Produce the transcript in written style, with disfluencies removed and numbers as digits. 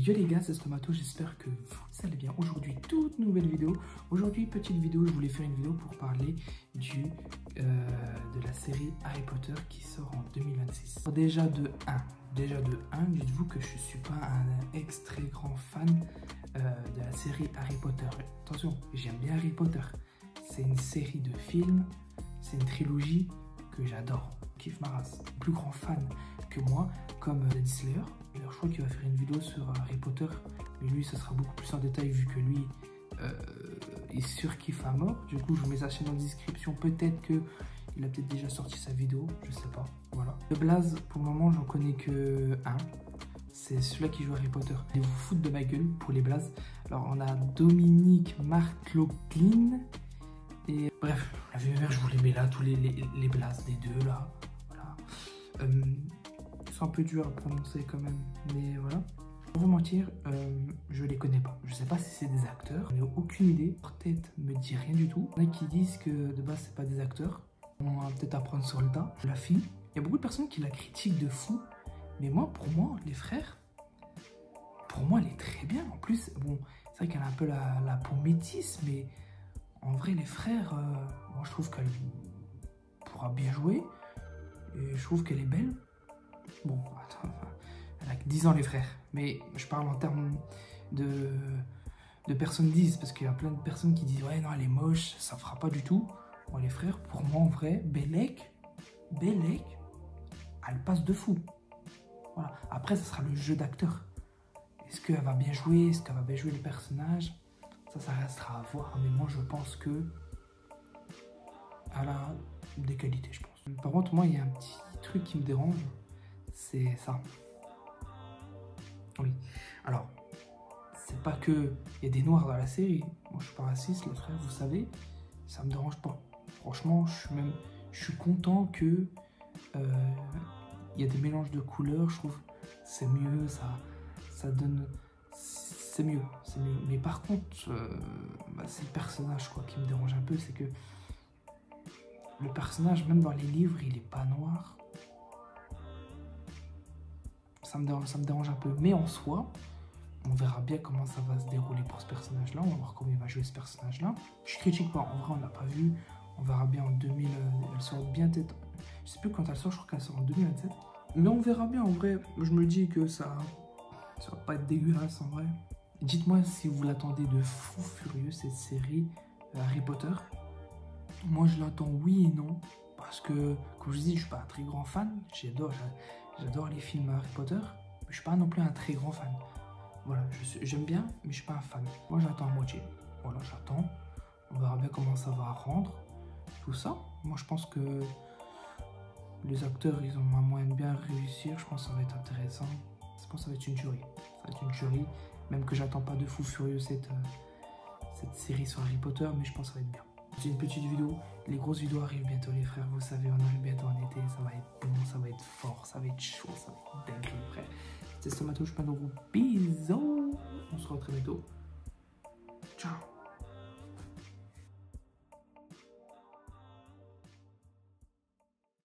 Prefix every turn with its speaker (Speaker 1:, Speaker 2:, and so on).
Speaker 1: Yo les gars, c'est Stomato, j'espère que vous allez bien. Aujourd'hui, toute nouvelle vidéo. Aujourd'hui, petite vidéo, je voulais faire une vidéo pour parler de la série Harry Potter qui sort en 2026. Déjà de 1, dites-vous que je ne suis pas un très grand fan de la série Harry Potter. Attention, j'aime bien Harry Potter. C'est une série de films, c'est une trilogie que j'adore. Kiffe ma race. Plus grand fan que moi, comme Dead Slayer. Alors, je crois qu'il va faire une vidéo sur Harry Potter, mais lui, ça sera beaucoup plus en détail vu que lui, il surkiffe à mort. Du coup, je vous mets sa chaîne en description. Peut-être que il a peut-être déjà sorti sa vidéo, je sais pas. Voilà. Le blaze, pour le moment, j'en connais que un. C'est celui-là qui joue Harry Potter. Allez vous foutre de ma gueule pour les blazes. Alors, on a Dominique McLaughlin. Et bref, la VMR, je vous les mets là, tous les blazes des deux là. Voilà. C'est un peu dur à prononcer quand même, mais voilà. Pour vous mentir, je les connais pas. Je sais pas si c'est des acteurs, je n'ai aucune idée. Leur tête me dit rien du tout. Il y en a qui disent que de base c'est pas des acteurs. On va peut-être apprendre sur le tas. La fille, il y a beaucoup de personnes qui la critiquent de fou, mais moi, pour moi, les frères, pour moi, elle est très bien. En plus, bon, c'est vrai qu'elle a un peu la peau métisse, mais en vrai, les frères, moi je trouve qu'elle pourra bien jouer. Et je trouve qu'elle est belle. Bon, attends, elle a que 10 ans les frères, mais je parle en termes de personnes disent, parce qu'il y a plein de personnes qui disent ouais non elle est moche, ça fera pas du tout. Bon les frères, pour moi en vrai, Bellec, elle passe de fou. Voilà. Après ça sera le jeu d'acteur. Est-ce qu'elle va bien jouer, est-ce qu'elle va bien jouer le personnage? Ça restera à voir, mais moi je pense que elle a des qualités, je pense. Par contre, moi il y a un petit truc qui me dérange. C'est ça. Oui. Alors, c'est pas que il y a des noirs dans la série. Moi, je suis pas raciste, les frères, vous savez. Ça me dérange pas. Franchement, je suis content que il y a des mélanges de couleurs. Je trouve c'est mieux. Ça donne. C'est mieux. Mais par contre, c'est le personnage quoi qui me dérange un peu, c'est que le personnage, même dans les livres, il est pas noir. Ça me dérange un peu, mais en soi, on verra bien comment ça va se dérouler pour ce personnage-là. On va voir comment il va jouer ce personnage-là. Je critique pas, en vrai, on l'a pas vu. On verra bien en 2000. Elle sort bien peut-être. Je sais plus quand elle sort, je crois qu'elle sort en 2027. Mais on verra bien en vrai. Je me dis que ça va pas être dégueulasse en vrai. Dites-moi si vous l'attendez de fou furieux cette série Harry Potter. Moi, je l'attends oui et non. Parce que, comme je dis, je suis pas un très grand fan. J'adore les films Harry Potter, mais je suis pas non plus un très grand fan. Voilà, j'aime bien, mais je suis pas un fan. Moi, j'attends à moitié. Voilà, j'attends. On verra bien comment ça va rendre. Tout ça. Moi, je pense que les acteurs, ils ont un moyen de bien réussir. Je pense que ça va être intéressant. Je pense que ça va être une jury. Ça va être une jury. Même que j'attends pas de fou furieux cette série sur Harry Potter, mais je pense que ça va être bien. C'est une petite vidéo, les grosses vidéos arrivent bientôt les frères, vous savez, on arrive bientôt en été, ça va être bon, ça va être fort, ça va être chaud, ça va être dingue les frères. C'était Stomato, je fais un gros bisous, on se retrouve très bientôt, ciao.